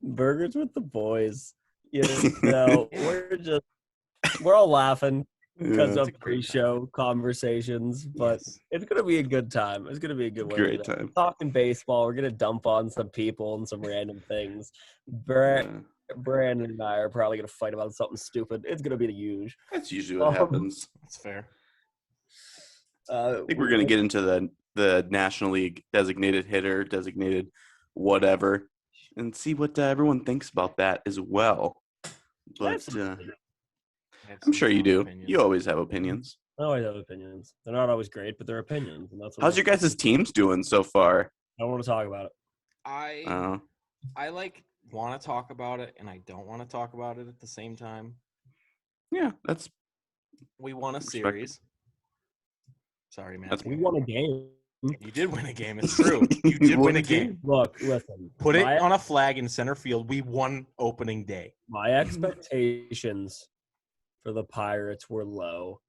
Burgers with the boys. You know, we're all laughing because of pre-show conversations, but it's gonna be a good time. It's gonna be a good one. Great time. Talking baseball, we're gonna dump on some people and some random things. Brandon and I are probably gonna fight about something stupid. It's gonna be the usual. That's usually what happens. That's fair. I think we're gonna get into the National League designated hitter, designated whatever, and see what everyone thinks about that as well. But I'm sure you do. Opinions. You always have opinions. I always have opinions. They're not always great, but they're opinions. And that's what how's your guys' teams doing so far? I don't want to talk about it. I want to talk about it, and I don't want to talk about it at the same time. Yeah, we won a series. Sorry, man. We won a game. You did win a game. It's true. You did win a game. Look, listen. Put it on a flag in center field. We won opening day. My expectations for the Pirates were low.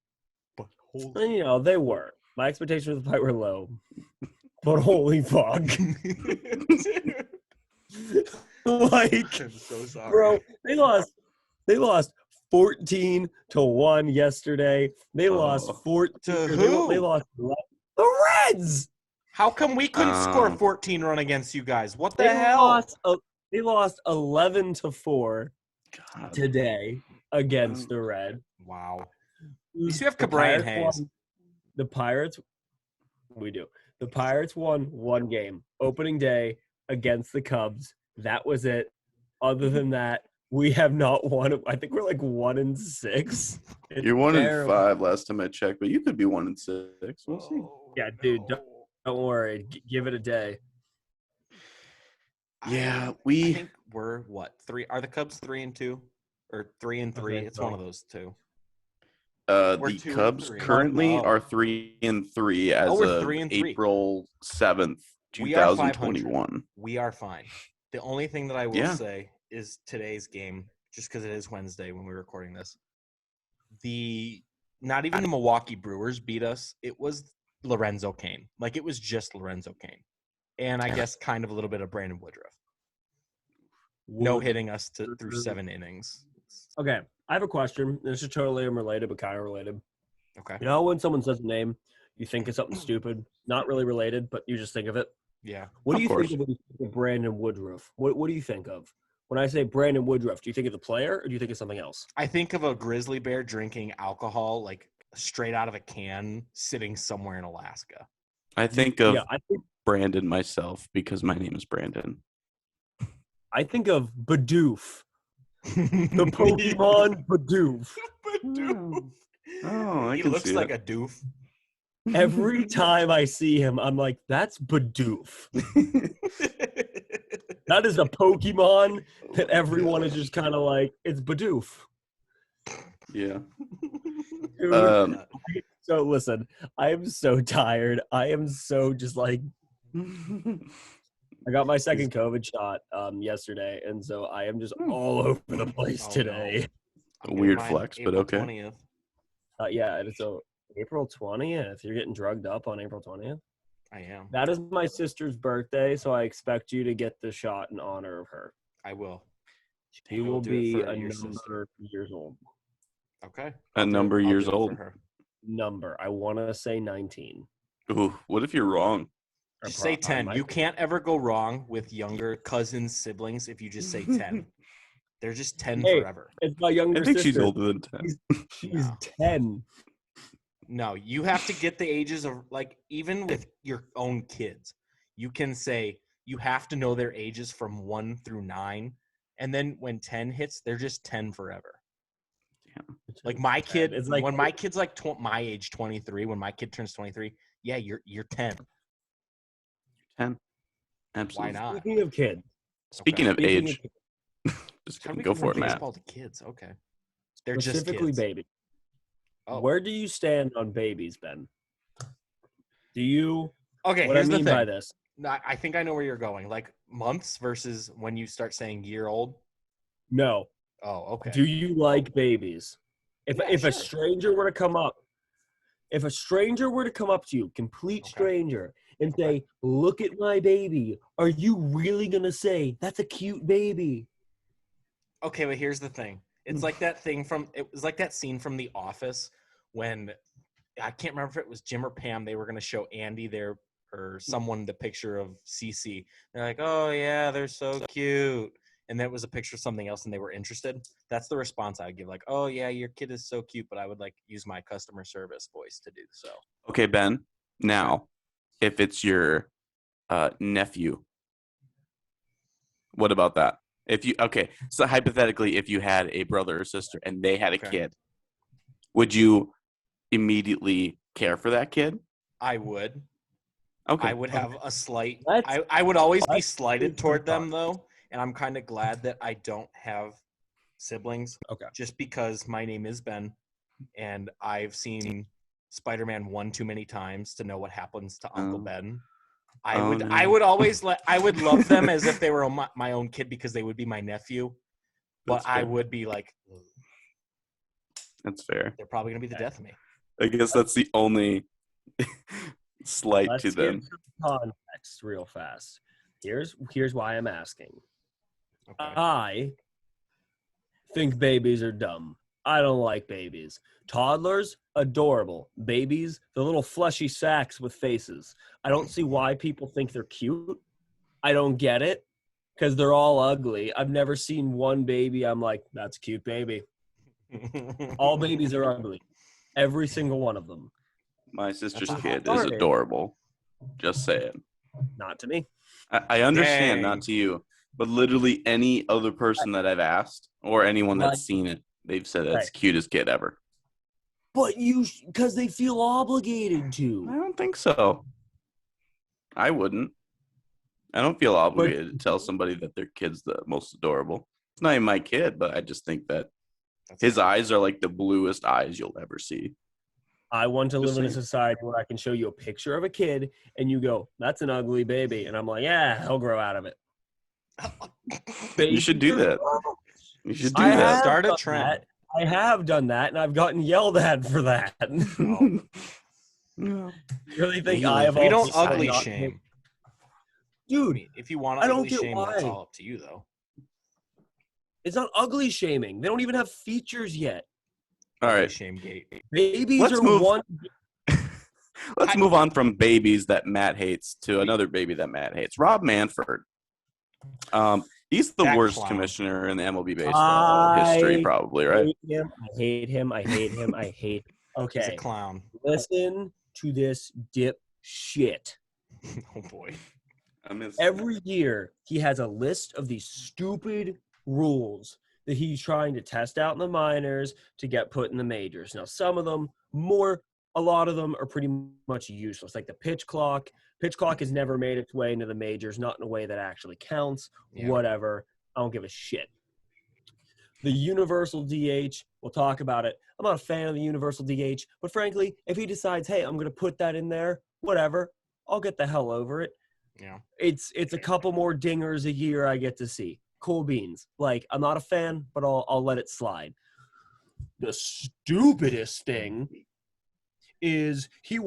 But and, you know, they were. My expectations for the Pirates were low. But holy fuck. Like, I'm so sorry. Bro, they lost 14-1 yesterday. They lost 14 to who? They lost the Reds. How come we couldn't score 14 run against you guys? What the hell? They lost 11-4 today against the Reds. Wow. You still have Cabrera and Hayes. The Pirates, we do. The Pirates won one game, opening day against the Cubs. That was it. Other than that, we have not won. I think we're like 1-6. You're 1-5 last time I checked, but you could be 1-6. We'll see. Yeah, dude, don't worry. Give it a day. Yeah, I think we're what 3? Are the Cubs 3-2 or 3-3? It's one of those two. The Cubs currently are 3-3 as of 3-3. April 7th, 2021. We are fine. The only thing that I will say is today's game, just because it is Wednesday when we're recording this. Not even the Milwaukee Brewers beat us. It was Lorenzo Cain. Like, it was just Lorenzo Cain. And I guess kind of a little bit of Brandon Woodruff. No hitting us through 7 innings. Okay, I have a question. This is totally unrelated, but kind of related. Okay. You know when someone says a name, you think it's something stupid, not really related, but you just think of it? Yeah. What do you think of when you think of Brandon Woodruff? What do you think of? When I say Brandon Woodruff, do you think of the player or do you think of something else? I think of a grizzly bear drinking alcohol, like straight out of a can, sitting somewhere in Alaska. I think of Brandon myself because my name is Brandon. I think of Bidoof. The Pokemon Bidoof. Bidoof. Oh, he looks like a doof. Every time I see him, I'm like, that's Bidoof. That is a Pokemon that everyone is just kind of like, it's Bidoof. Yeah. Dude, so listen, I am so tired. I am so just like, I got my second COVID shot yesterday, and so I am just all over the place today. No. A weird flex, but okay. 20th. Yeah, and so April 20th. You're getting drugged up on April 20th? I am. That is my sister's birthday, so I expect you to get the shot in honor of her. I will. She will be a number years old. Okay. A number years old. Number. I want to say 19. Ooh, what if you're wrong? Just say 10. You can't ever go wrong with younger cousins, siblings if you just say 10. They're just 10 forever. It's my younger sister. I think she's older than 10. She's 10. No, you have to get the ages of, like, even with your own kids, you can say you have to know their ages from 1 through 9. And then when 10 hits, they're just 10 forever. Yeah. Like my kid, it's like, when my kid's like my age, 23, when my kid turns 23, yeah, you're 10. 10. Absolutely. Why not? Speaking of kids. Speaking of age. Just go for it, Matt. Baseball to kids, okay. They're specifically just kids. baby. Oh. Where do you stand on babies, Ben? Do you? Okay, what here's I mean the thing. by this. I think I know where you're going. Like months versus when you start saying year old. No. Oh, okay. Do you like babies? If sure. a stranger were to come up, to you, complete stranger, and say, "Look at my baby." Are you really gonna say that's a cute baby? Okay, but here's the thing. It was like that scene from The Office when I can't remember if it was Jim or Pam. They were going to show Andy or someone the picture of Cece. They're like, "Oh yeah, they're so cute," and that was a picture of something else, and they were interested. That's the response I would give. Like, "Oh yeah, your kid is so cute," but I would like use my customer service voice to do so. Okay, Ben. Now, if it's your nephew, what about that? So hypothetically, if you had a brother or sister and they had a kid, would you immediately care for that kid? I would. Okay. I would have a slight. Let's- I would always be let's slighted take toward some them though, and I'm kind of glad that I don't have siblings. Okay. Just because my name is Ben, and I've seen Spider-Man 1 too many times to know what happens to Uncle Ben. I would love them as if they were my own kid because they would be my nephew. But That's I fair. would be like, That's fair. they're probably gonna be the death of me. I guess that's the only slight Let's to them. give some context real fast. Here's why I'm asking. Okay. I think babies are dumb. I don't like babies. Toddlers, adorable. Babies, the little fleshy sacks with faces. I don't see why people think they're cute. I don't get it because they're all ugly. I've never seen one baby I'm like, that's a cute baby. All babies are ugly. Every single one of them. My sister's That's a kid hot is target. adorable. Just saying. Not to me. I understand, Dang. not to you, but literally any other person that I've asked or anyone that's Like- seen it, they've said it's Right. the cutest kid ever. But because they feel obligated I to. don't think so. I wouldn't. I don't feel obligated to tell somebody that their kid's the most adorable. It's not even my kid, but I just think that his eyes are like the bluest eyes you'll ever see. I want to Just live in a saying. society where I can show you a picture of a kid and you go, that's an ugly baby. And I'm like, yeah, he'll grow out of it. You should do Babies are that. gross. You should do I that. have Start a done trend. that. I have done that, and I've gotten yelled at for that. No. Really think We I have We all don't decided ugly not to shame. make- I Dude, mean, if you want I to don't ugly get shame, that's why. all up to you, though. it's not ugly shaming. They don't even have features yet. All Ugly right. shame gate. Babies Let's are move. one. Let's move on from babies that Matt hates to another baby that Matt hates. Rob Manfred. He's the That worst clown. commissioner in the MLB baseball history, probably, I right? hate him. I hate him. I hate him. He's a Okay, clown. listen to this dip shit. Oh boy. I miss Every year, he has a list of these stupid rules that he's trying to test out in the minors to get put in the majors. Now, some of them, a lot of them are pretty much useless. Like the pitch clock. Pitch clock has never made its way into the majors, not in a way that actually counts. Yeah. Whatever. I don't give a shit. The universal DH, we'll talk about it. I'm not a fan of the universal DH, but frankly, if he decides, hey, I'm going to put that in there, whatever, I'll get the hell over it. Yeah. It's a couple more dingers a year I get to see. Cool beans. Like, I'm not a fan, but I'll let it slide. The stupidest thing is the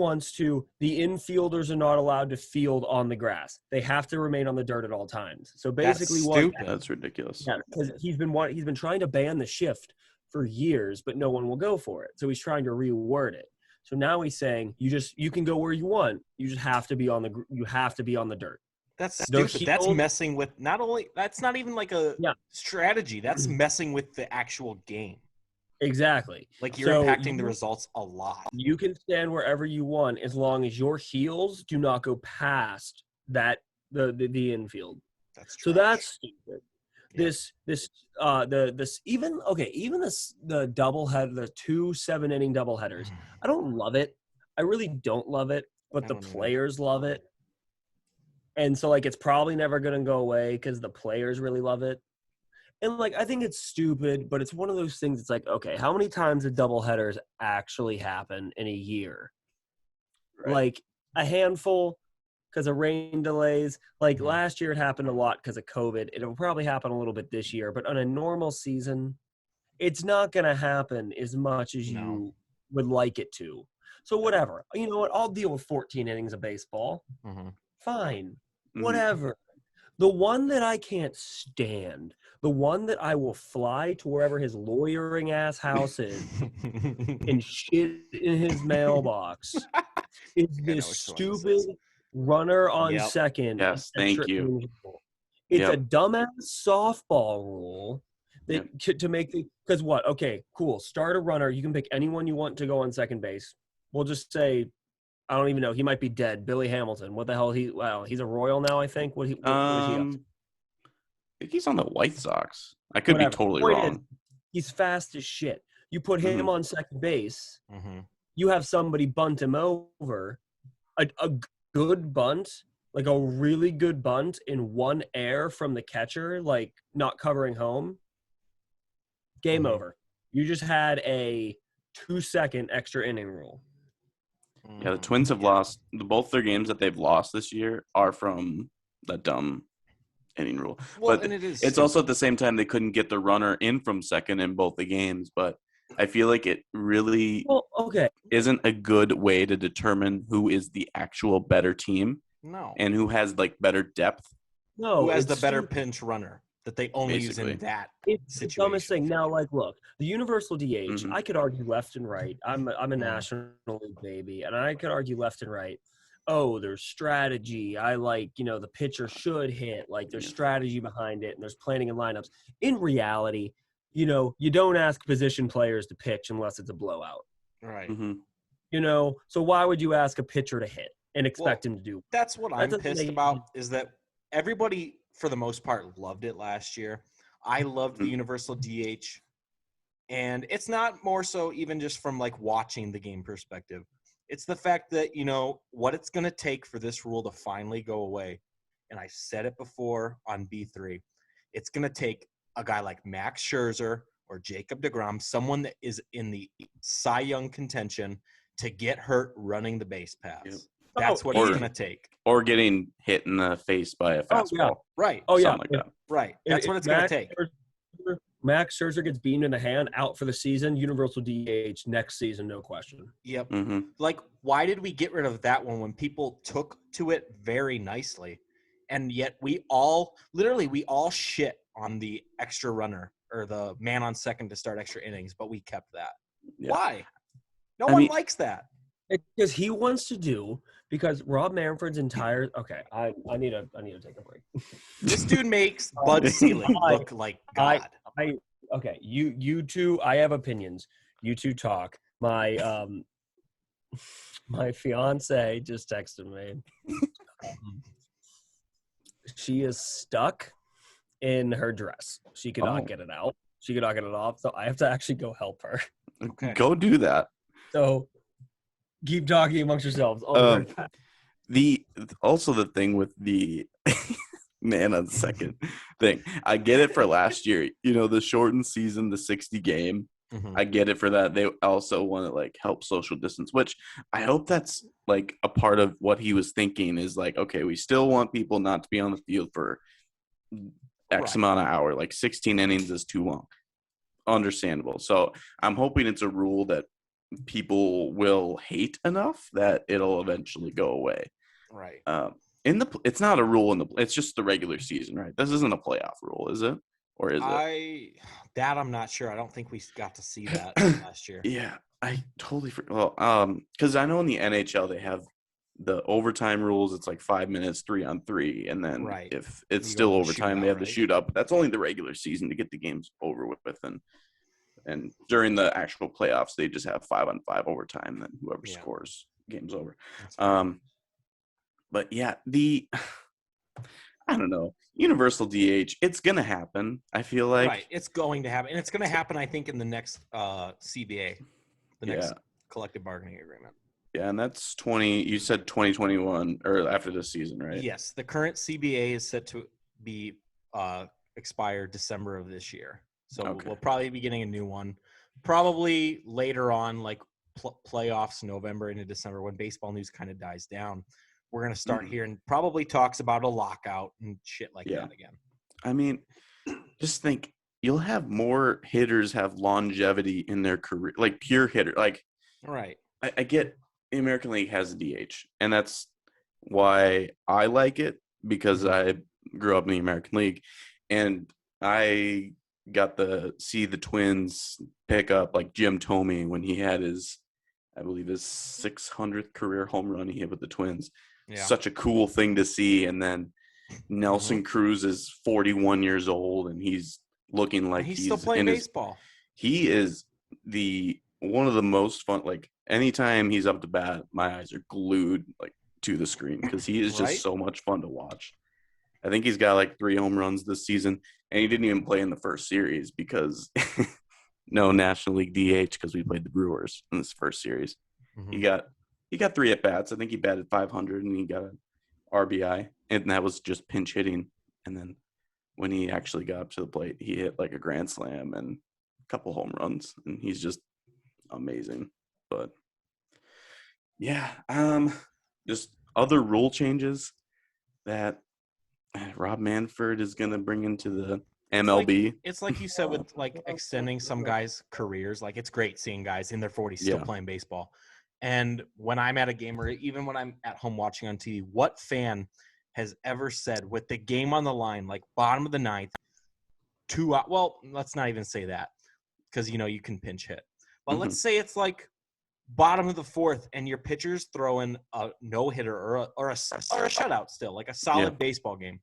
infielders are not allowed to field on the grass. They have to remain on the dirt at all times. So basically That's stupid. That's ridiculous. yeah, because he's been trying to ban the shift for years, but no one will go for it. So he's trying to reword it. So now he's saying you can go where you want. You just have to be on the dirt. That's They're stupid. That's healed. messing with that's not even like a Yeah. strategy. That's messing with the actual game. Exactly. Like you're So impacting the results a lot. You can stand wherever you want as long as your heels do not go past the infield. That's So trash. that's stupid. Yeah. The doubleheader, the 2 7-inning doubleheaders. I don't love it. I really don't love it, but I the don't either. players love it. And so like it's probably never going to go away because the players really love it. And like I think it's stupid, but it's one of those things. It's like, okay, how many times do doubleheaders actually happen in a year? Right. Like a handful because of rain delays. Like Mhm. last year it happened a lot because of COVID. It'll probably happen a little bit this year, but on a normal season, it's not going to happen as much as No. you would like it to. So whatever. You know what? I'll deal with 14 innings of baseball. Fine. Whatever. The one that I can't stand, the one that I will fly to wherever his lawyering ass house is and shit in his mailbox is this stupid runner on second. Yes, thank you. It's a dumbass softball rule that to make the because what? Okay, cool. Start a runner. You can pick anyone you want to go on second base. We'll just say I don't even know. He might be dead. Billy Hamilton. What the hell? He's a Royal now, I think. What is he up to? I think he's on the White Sox. I could be totally wrong. He's fast as shit. You put him on second base. You have somebody bunt him over. A good bunt, like a really good bunt in one air from the catcher, like not covering home. Game over. You just had a 2-second extra inning rule. Yeah, the Twins have lost both their games that they've lost this year are from the dumb inning rule. Well, but and it's also at the same time they couldn't get the runner in from second in both the games. But I feel like it really isn't a good way to determine who is the actual better team. No. And who has like better depth. No. Who has the better pinch runner that they only use in that it's situation. The dumbest thing. Now, like, look, the universal DH, I could argue left and right. I'm a National League baby, and I could argue left and right. Oh, there's strategy. I like, the pitcher should hit. Like, there's strategy behind it, and there's planning and lineups. In reality, you don't ask position players to pitch unless it's a blowout. Right. So why would you ask a pitcher to hit and expect him to do? That's what I'm pissed about is that everybody, for the most part, loved it last year. I loved the universal DH. And it's not more so even just from, like, watching the game perspective. It's the fact that, what it's going to take for this rule to finally go away. And I said it before on B3. It's going to take a guy like Max Scherzer or Jacob deGrom, someone that is in the Cy Young contention, to get hurt running the base paths. Yep. That's what it's going to take. Or getting hit in the face by a fastball. Yeah. Right. Something like that. Right. That's what it's going to take. Max Scherzer gets beamed in the hand, out for the season, universal DH next season, no question. Yep. Like, why did we get rid of that one when people took to it very nicely? And yet we all shit on the extra runner or the man on second to start extra innings, but we kept that. Yeah. Why? No one likes that. Because he wants to do because Rob Manfred's entire I need to take a break. This dude makes Bud Selig look like God. You two, I have opinions. You two talk. My my fiance just texted me. She is stuck in her dress. She cannot get it out. She cannot get it off. So I have to actually go help her. Okay. Go do that. So keep talking amongst yourselves. The thing with the man on second thing, I get it for last year. The shortened season, the 60 game. I get it for that. They also want to like help social distance, which I hope that's like a part of what he was thinking is like, okay, we still want people not to be on the field for X amount of hour. Like 16 innings is too long. Understandable. So I'm hoping it's a rule that people will hate enough that it'll eventually go away. Right. It's not a rule it's just the regular season, right? This isn't a playoff rule, is it? Or is it? I'm not sure. I don't think we got to see that last year. Yeah, I totally forgot. Well, because I know in the NHL they have the overtime rules. It's like 5 minutes, 3-on-3, and then if it's still overtime, they have the shootout. But that's only the regular season to get the games over with, and during the actual playoffs, they just have 5-on-5 overtime. Then whoever scores, game's over. But yeah, I don't know. Universal DH, it's going to happen, I feel like. Right, it's going to happen. And it's going to happen, I think, in the next CBA, the next collective bargaining agreement. Yeah, and that's you said 2021, or after this season, right? Yes, the current CBA is set to be expire December of this year. So we'll probably be getting a new one. Probably later on, like playoffs, November into December, when baseball news kind of dies down. We're going to start hearing probably talks about a lockout and shit like that again. I mean, just think you'll have more hitters have longevity in their career, like pure hitter. Like, right. I get the American League has a DH, and that's why I like it, because I grew up in the American League, and I got to see the Twins pick up like Jim Thome when he had his, I believe, his 600th career home run he hit with the Twins. Yeah. Such a cool thing to see. And then Nelson Cruz is 41 years old, and he's looking like he's still playing baseball. He is one of the most fun. Like anytime he's up to bat, my eyes are glued like to the screen, because he is just so much fun to watch. I think he's got like 3 home runs this season, and he didn't even play in the first series because no National League DH, because we played the Brewers in this first series. He got 3 at bats. I think he batted 500 and he got an RBI, and that was just pinch hitting. And then when he actually got up to the plate, he hit like a grand slam and a couple home runs, and he's just amazing. But yeah, just other rule changes that Rob Manfred is going to bring into the MLB. It's like you said, with like extending some guys' careers. Like, it's great seeing guys in their 40s still playing baseball. And when I'm at a game, or even when I'm at home watching on TV, what fan has ever said, with the game on the line, like bottom of the ninth, 2 out? Well, let's not even say that, because you can pinch hit. But let's say it's like bottom of the 4th, and your pitcher's throwing a no-hitter or a shutout still, like a solid baseball game.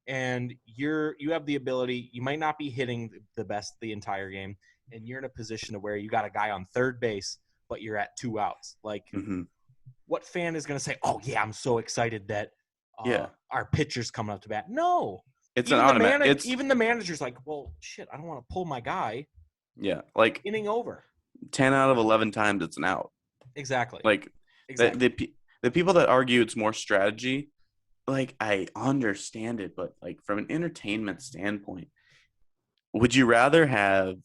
And you have the ability, you might not be hitting the best the entire game, and you're in a position to where you got a guy on third base, but you're at 2 outs. Like, what fan is going to say, oh, yeah, I'm so excited that our pitcher's coming up to bat? No. It's an automatic. Even the manager's like, well, shit, I don't want to pull my guy. Yeah, like inning over. 10 out of 11 times it's an out. Exactly. Like, the people that argue it's more strategy, like, I understand it, but like from an entertainment standpoint, would you rather have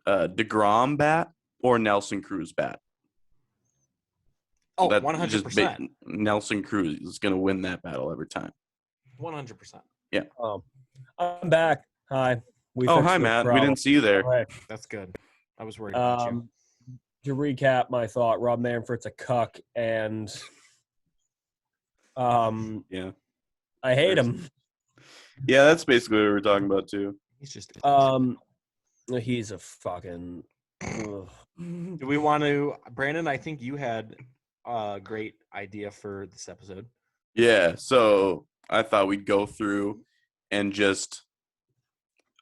DeGrom bat or Nelson Cruz bat? Oh, 100%. Nelson Cruz is going to win that battle every time. 100%. Yeah. I'm back. Hi. Hi, Matt. We didn't see you there. Right. That's good. I was worried about you. To recap my thought, Rob Manfred's a cuck, and I hate him. Yeah, that's basically what we were talking about too. He's just he's a fucking Do we want to, Brandon, I think you had a great idea for this episode. Yeah, so I thought we'd go through and just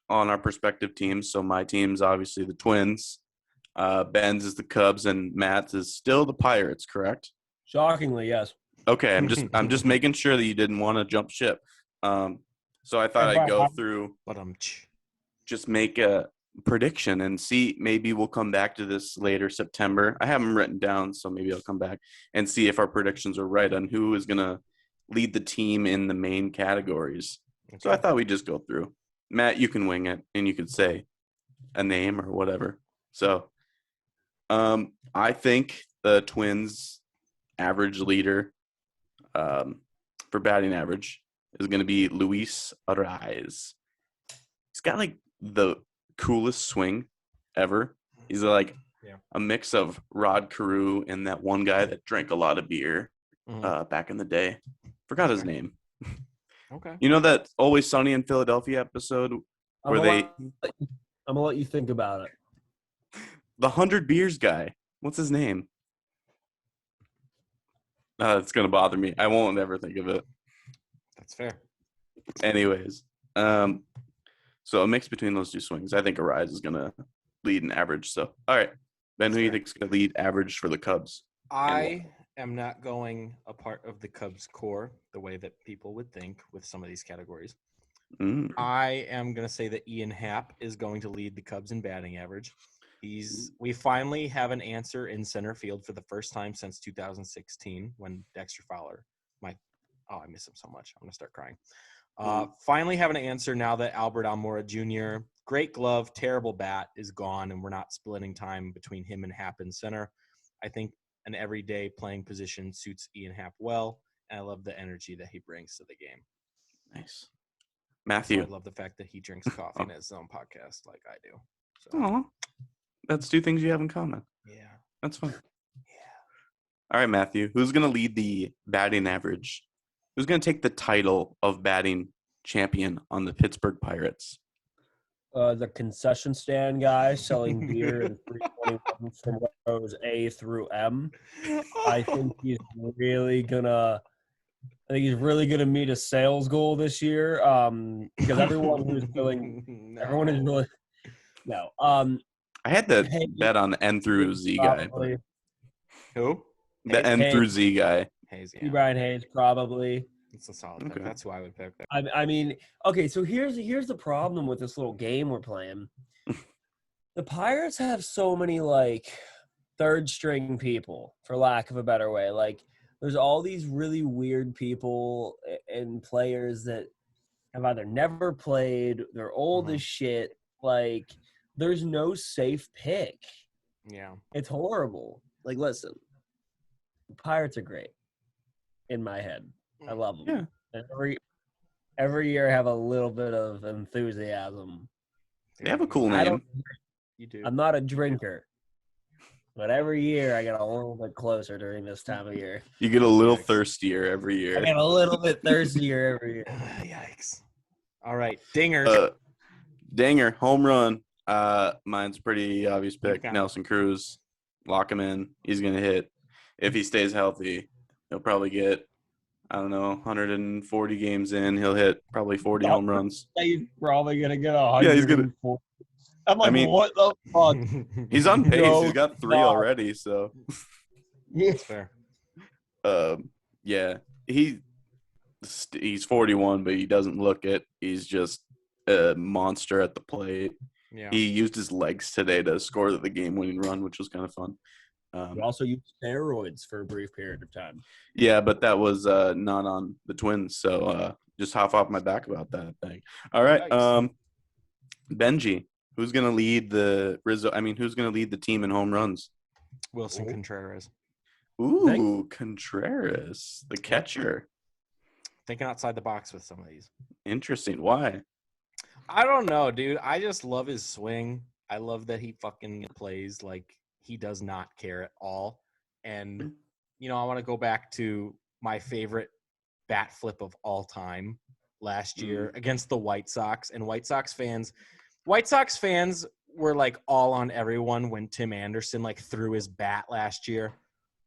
on our prospective teams. So my team's obviously the Twins. Ben's is the Cubs, and Matt's is still the Pirates, correct? Shockingly, yes. Okay, I'm just making sure that you didn't want to jump ship. So I thought I'd go through, just make a prediction and see. Maybe we'll come back to this later September. I have them written down, so maybe I'll come back and see if our predictions are right on who is going to lead the team in the main categories. Okay. So I thought we'd just go through. Matt, you can wing it, and you could say a name or whatever. So I think the Twins' average leader for batting average is going to be Luis Arraez. He's got like the coolest swing ever. He's like a mix of Rod Carew and that one guy that drank a lot of beer back in the day. Forgot his name. Okay. You know that Always Sunny in Philadelphia episode where I'm gonna let you think about it. The 100 beers guy. What's his name? It's gonna bother me. I won't ever think of it. That's fair. Anyways, so a mix between those two swings. I think Arraez is gonna lead in average. So, all right, Ben, who do you think is gonna lead average for the Cubs? I am not going a part of the Cubs core the way that people would think with some of these categories. I am going to say that Ian Happ is going to lead the Cubs in batting average. We finally have an answer in center field for the first time since 2016 when Dexter Fowler, I miss him so much. I'm going to start crying. Finally have an answer now that Albert Almora Jr., great glove, terrible bat, is gone, and we're not splitting time between him and Happ in center. I think an everyday playing position suits Ian Happ well, and I love the energy that he brings to the game. Nice. Matthew. I love the fact that he drinks coffee in his own podcast like I do. So. That's 2 things you have in common. Yeah. That's fun. Yeah. All right, Matthew. Who's going to lead the batting average? Who's going to take the title of batting champion on the Pittsburgh Pirates? The concession stand guy selling beer in 321 from rows A through M. I think he's really gonna meet a sales goal this year. Because everyone who's willing, everyone is really no. I had to bet on the N through Z guy. But Who? the N through Z guy. Hayes, yeah. Brian Hayes, probably. It's a solid pick. That's who I would pick. I mean, okay, so here's the problem with this little game we're playing. The Pirates have so many, like, third-string people, for lack of a better way. Like, there's all these really weird people and players that have either never played, they're old as shit. Like, there's no safe pick. Yeah. It's horrible. Like, listen, the Pirates are great in my head. I love them. Yeah. Every year I have a little bit of enthusiasm. They have a cool name. You do. I'm not a drinker, but every year I get a little bit closer during this time of year. You get a little thirstier every year. I get a little bit thirstier every year. Yikes. All right. Dinger. Dinger. Home run. Mine's a pretty obvious pick. Nelson Cruz. Lock him in. He's going to hit. If he stays healthy, he'll probably get, I don't know, 140 games in. He'll hit probably 40 home runs. He's probably going to get 100. Yeah, he's going to. I'm like, what the fuck? He's on pace. No, he's got 3 already, so. That's fair. Yeah. He's 41, but he doesn't look it. He's just a monster at the plate. Yeah. He used his legs today to score the game-winning run, which was kind of fun. He also used steroids for a brief period of time. Yeah, but that was not on the Twins, so just hop off my back about that thing. All right, Benji, who's going to lead who's going to lead the team in home runs? Wilson Contreras. Ooh, Contreras, the catcher. Thinking outside the box with some of these. Interesting. Why? I don't know, dude. I just love his swing. I love that he fucking plays like he does not care at all. And, I want to go back to my favorite bat flip of all time last year against the White Sox. And White Sox fans were like all on everyone when Tim Anderson like threw his bat last year.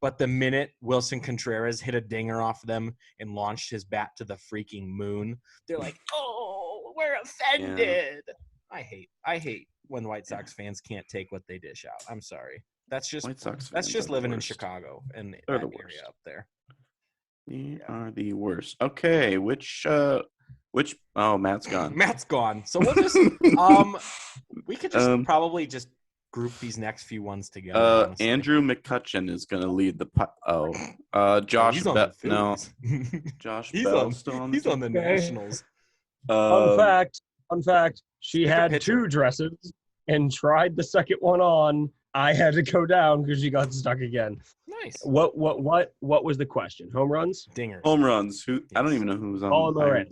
But the minute Wilson Contreras hit a dinger off them and launched his bat to the freaking moon, they're like, oh, we're offended. Yeah. I hate when White Sox fans can't take what they dish out. I'm sorry. That's just living in Chicago and that area up there. They are the worst. Okay, which Matt's gone. Matt's gone. So we'll just we could just probably just group these next few ones together. Honestly. Andrew McCutcheon is going to lead the Josh no. Josh Bell he's on the Nationals. Fun fact, she had 2 dresses and tried the second one on. I had to go down because she got stuck again. Nice. What was the question? Home runs? Dingers. Home runs. Who? I don't even know who was on. Colin Moran.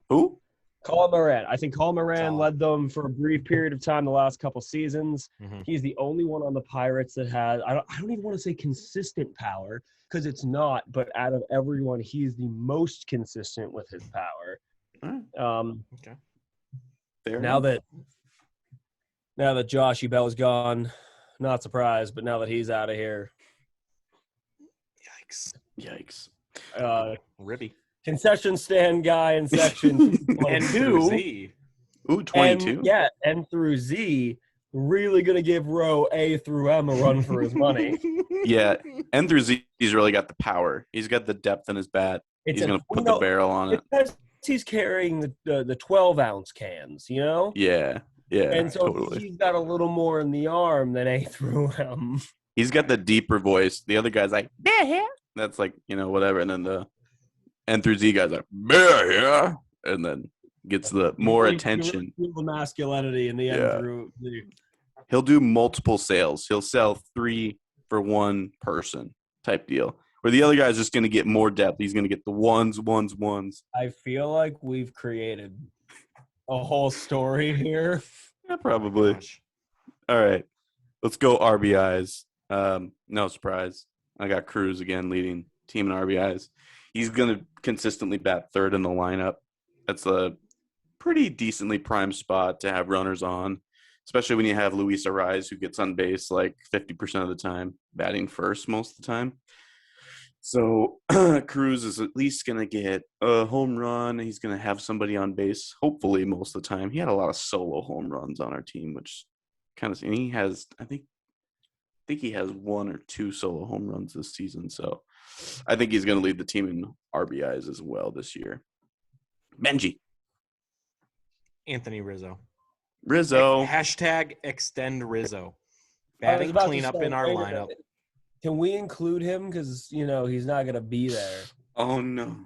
Who? Colin Moran. I think Colin Moran led them for a brief period of time the last couple seasons. Mm-hmm. He's the only one on the Pirates that has I don't even want to say consistent power because it's not, but out of everyone, he's the most consistent with his power. Okay. Fair now that Joshy Bell's gone, not surprised, but now that he's out of here. Yikes. Ribby. Concession stand guy in section N through Z. Ooh, 22. N through Z. Really going to give row A through M a run for his money. Yeah, N through Z, he's really got the power. He's got the depth in his bat. He's going to put the barrel on it. Because he's carrying the 12-ounce cans, Yeah, and so totally. He's got a little more in the arm than A through M. He's got the deeper voice. The other guy's like, yeah. That's like, whatever. And then the N through Z guy's like, yeah. And then gets the more attention. You feel the masculinity in the N through Z. He'll do multiple sales. He'll sell 3 for 1 person type deal. Where the other guy's just going to get more depth. He's going to get the ones. I feel like we've created a whole story here. Yeah, probably. All right. Let's go RBIs. No surprise. I got Cruz again leading team in RBIs. He's going to consistently bat third in the lineup. That's a pretty decently primed spot to have runners on, especially when you have Luis Ariz, who gets on base like 50% of the time, batting first most of the time. So Cruz is at least going to get a home run. He's going to have somebody on base, hopefully, most of the time. He had a lot of solo home runs on our team, which kind of – and he has – I think he has 1 or 2 solo home runs this season. So I think he's going to lead the team in RBIs as well this year. Benji. Anthony Rizzo. Rizzo. #extend Rizzo. I was Batting about to cleanup say, in our wait a lineup. minute. Can we include him? Because, he's not going to be there. Oh, no.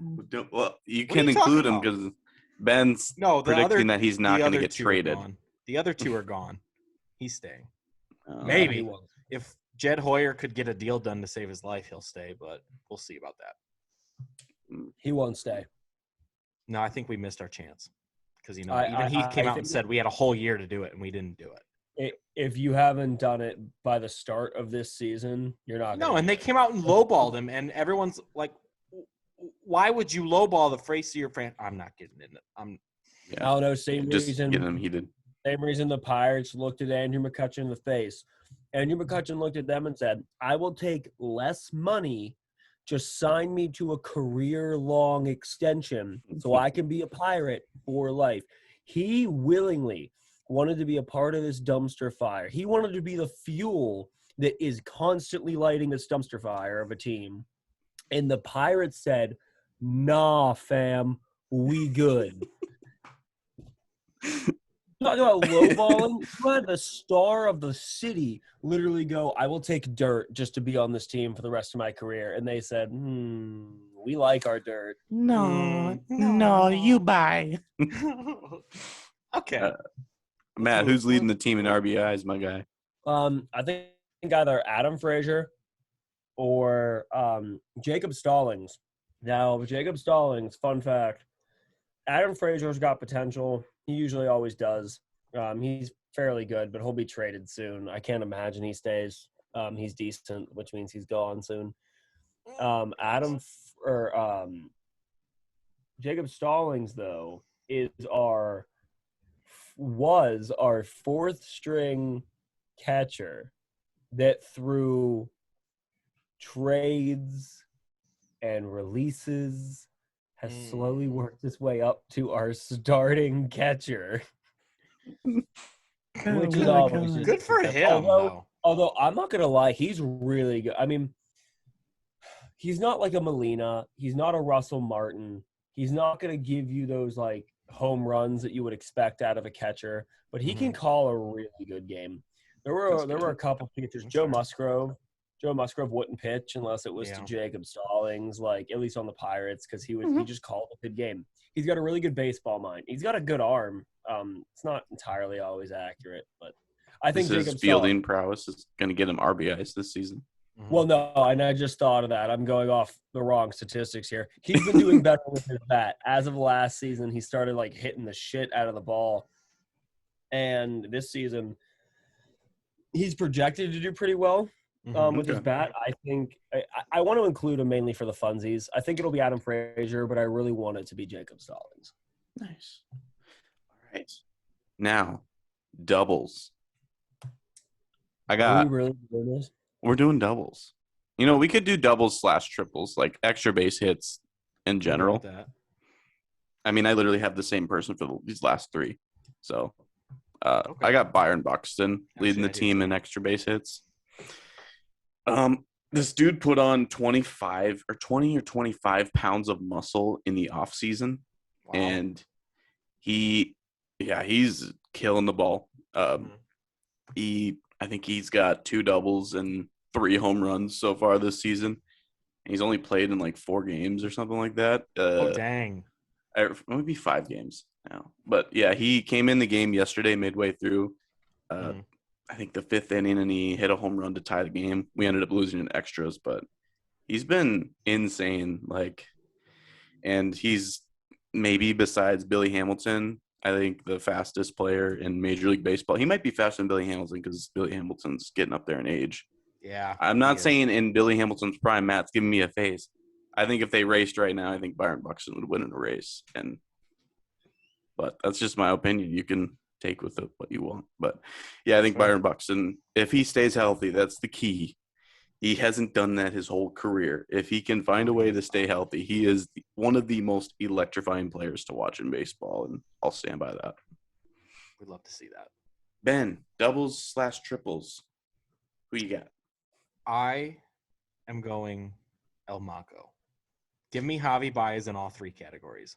Well, you What are can you include talking him because Ben's No, predicting that he's not the going to other get 2 are traded. gone. The other 2 are gone. He's staying. He Maybe. won't. If Jed Hoyer could get a deal done to save his life, he'll stay, but we'll see about that. He won't stay. No, I think we missed our chance. Because, he I came out think and said we had a whole year to do it, and we didn't do it. If you haven't done it by the start of this season, you're not. No, and they came out and lowballed him, and everyone's like, why would you lowball the face of your friend? I'm not getting in it. I don't know. Same Just reason. getting him heated. Same reason the Pirates looked at Andrew McCutchen in the face. Andrew McCutchen looked at them and said, I will take less money. Just sign me to a career-long extension so I can be a Pirate for life. He willingly wanted to be a part of this dumpster fire. He wanted to be the fuel that is constantly lighting this dumpster fire of a team. And the Pirates said, nah, fam, we good. Talking about lowballing, you had the star of the city literally go, I will take dirt just to be on this team for the rest of my career. And they said, we like our dirt. No, you buy. Okay. Matt, who's leading the team in RBIs, my guy? I think either Adam Frazier or Jacob Stallings. Now, Jacob Stallings, fun fact, Adam Frazier's got potential. He usually always does. He's fairly good, but he'll be traded soon. I can't imagine he stays. He's decent, which means he's gone soon. Jacob Stallings, though, was our 4th string catcher that through trades and releases has slowly worked his way up to our starting catcher. Which is always Good for him, though. Although I'm not going to lie, he's really good. I mean, he's not like a Molina. He's not a Russell Martin. He's not going to give you those, like, home runs that you would expect out of a catcher. But he can call a really good game. There were a couple pitchers. Joe Musgrove wouldn't pitch unless it was to Jacob Stallings, like at least on the Pirates, because he just called a good game. He's got a really good baseball mind. He's got a good arm. It's not entirely always accurate, but I think his Jacob fielding prowess is going to get him RBIs this season. Well, no, and I just thought of that. I'm going off the wrong statistics here. He's been doing better with his bat. As of last season, he started like hitting the shit out of the ball, and this season he's projected to do pretty well. With his bat. I think I want to include him mainly for the funsies. I think it'll be Adam Frazier, but I really want it to be Jacob Stallings. Nice. All right. Now, doubles. Are we really doing this? We're doing doubles. We could do doubles / triples, like extra base hits in general. I mean, I literally have the same person for these last 3. So I got Byron Buxton leading the team in extra base hits. This dude put on 20 or 25 pounds of muscle in the off season, and he's killing the ball. I think he's got 2 doubles and 3 home runs so far this season. And he's only played in like 4 games or something like that. Dang. Maybe 5 games now. But yeah, he came in the game yesterday midway through. I think the 5th inning, and he hit a home run to tie the game. We ended up losing in extras, but he's been insane. And he's maybe, besides Billy Hamilton, I think the fastest player in Major League Baseball. He might be faster than Billy Hamilton because Billy Hamilton's getting up there in age. Yeah. I'm not saying in Billy Hamilton's prime, Matt's giving me a face. I think if they raced right now, I think Byron Buxton would win in a race. But that's just my opinion. You can take with it what you want. But yeah, I think Byron Buxton, if he stays healthy, that's the key. He hasn't done that his whole career. If he can find a way to stay healthy, he is one of the most electrifying players to watch in baseball, and I'll stand by that. We'd love to see that. Ben, doubles/triples. Who you got? I am going El Maco. Give me Javi Baez in all three categories.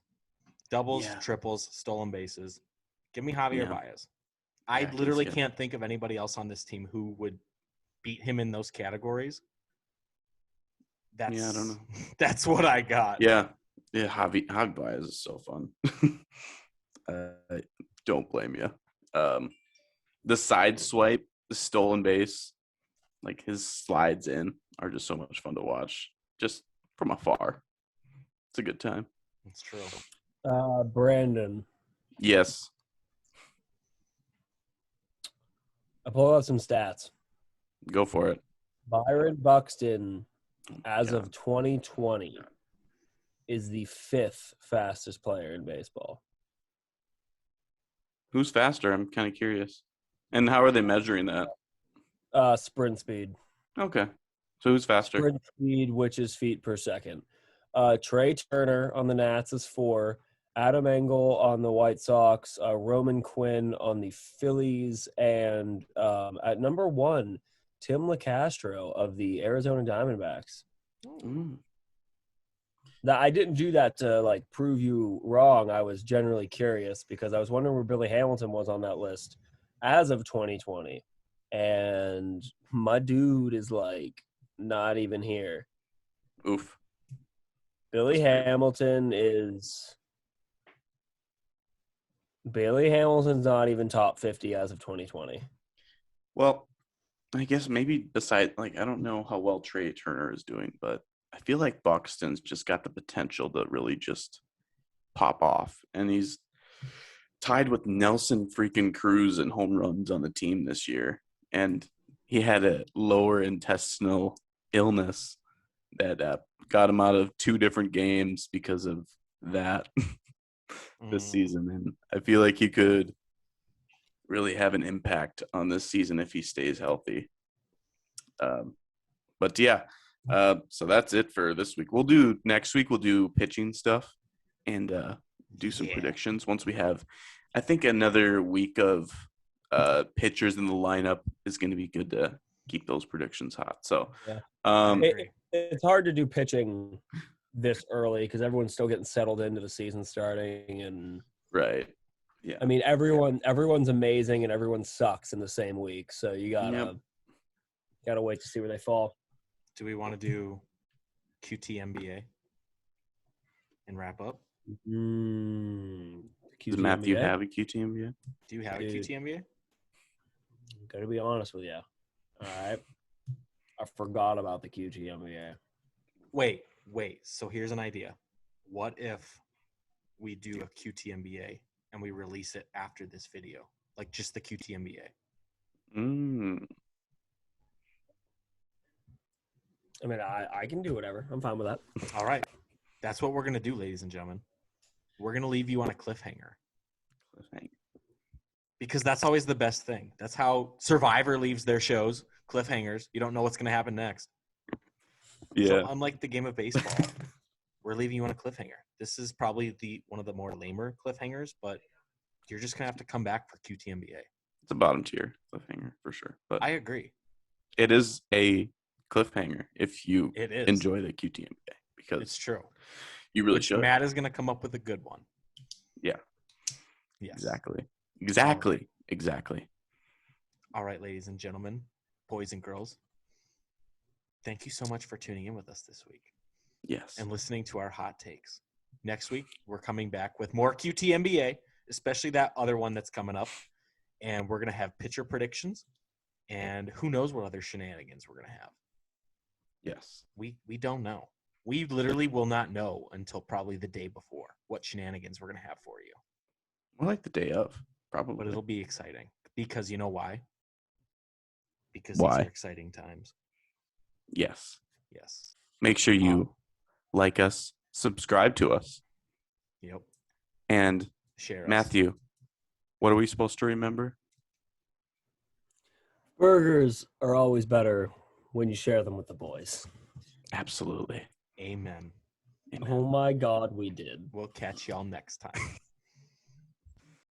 Doubles, triples, stolen bases. Give me Javi or Baez. I literally can't think of anybody else on this team who would beat him in those categories. I don't know. That's what I got. Yeah, Javi Baez is so fun. Don't blame you. The side swipe, the stolen base, like his slides in are just so much fun to watch, just from afar. It's a good time. It's true. Brandon. Yes. I pulled out some stats. Go for it. Byron Buxton, as of 2020, is the 5th fastest player in baseball. Who's faster? I'm kind of curious. And how are they measuring that? Sprint speed. Okay. So who's faster? Sprint speed, which is feet per second. Trey Turner on the Nats is 4. Adam Engel on the White Sox. Roman Quinn on the Phillies. And at number 1, Tim LeCastro of the Arizona Diamondbacks. Now, I didn't do that to prove you wrong. I was generally curious because I was wondering where Billy Hamilton was on that list as of 2020. And my dude is not even here. Oof. Billy Hamilton's not even top 50 as of 2020. Well, I guess maybe besides, I don't know how well Trey Turner is doing, but I feel like Buxton's just got the potential to really just pop off. And he's tied with Nelson freaking Cruz in home runs on the team this year. And he had a lower intestinal illness that got him out of 2 different games because of that this season. And I feel like he could really have an impact on this season if he stays healthy. But yeah, so that's it for this week. Next week we'll do pitching stuff and do some predictions once we have, I think, another week of pitchers in the lineup is going to be good to keep those predictions hot. So it's hard to do pitching this early because everyone's still getting settled into the season starting, and right. Yeah. I mean, everyone's amazing and everyone sucks in the same week. So you gotta wait to see where they fall. Do we want to do QT-NBA and wrap up? Does Matthew have a QT-NBA? Do you have a QT-NBA? Gotta be honest with you. All right. I forgot about the QT-NBA. Wait. So here's an idea. What if we do a QT-NBA and we release it after this video? Like just the QT-NBA. I mean, I can do whatever. I'm fine with that. All right. That's what we're going to do, ladies and gentlemen. We're going to leave you on a cliffhanger. Because that's always the best thing. That's how Survivor leaves their shows. Cliffhangers. You don't know what's going to happen next. Yeah. So unlike the game of baseball, we're leaving you on a cliffhanger. This is probably one of the more lamer cliffhangers, but you're just going to have to come back for QT-NBA. It's a bottom tier cliffhanger for sure. But I agree. It is a cliffhanger if you enjoy the QT-NBA because it's true. You really should. Matt is going to come up with a good one. Yeah. Yes. Exactly. All right, ladies and gentlemen, boys and girls, thank you so much for tuning in with us this week. Yes. And listening to our hot takes. Next week, we're coming back with more QT-NBA, especially that other one that's coming up. And we're going to have pitcher predictions. And who knows what other shenanigans we're going to have. Yes. We don't know. We literally will not know until probably the day before what shenanigans we're going to have for you. More like the day of, probably. But it'll be exciting. Because you know why? Because Why? these are exciting times. Yes. Yes. Make sure you like us, subscribe to us, Yep. and Share us. Matthew, what are we supposed to remember? Burgers are always better when you share them with the boys. Absolutely. Amen. Amen. Oh my God, we did. We'll catch y'all next time.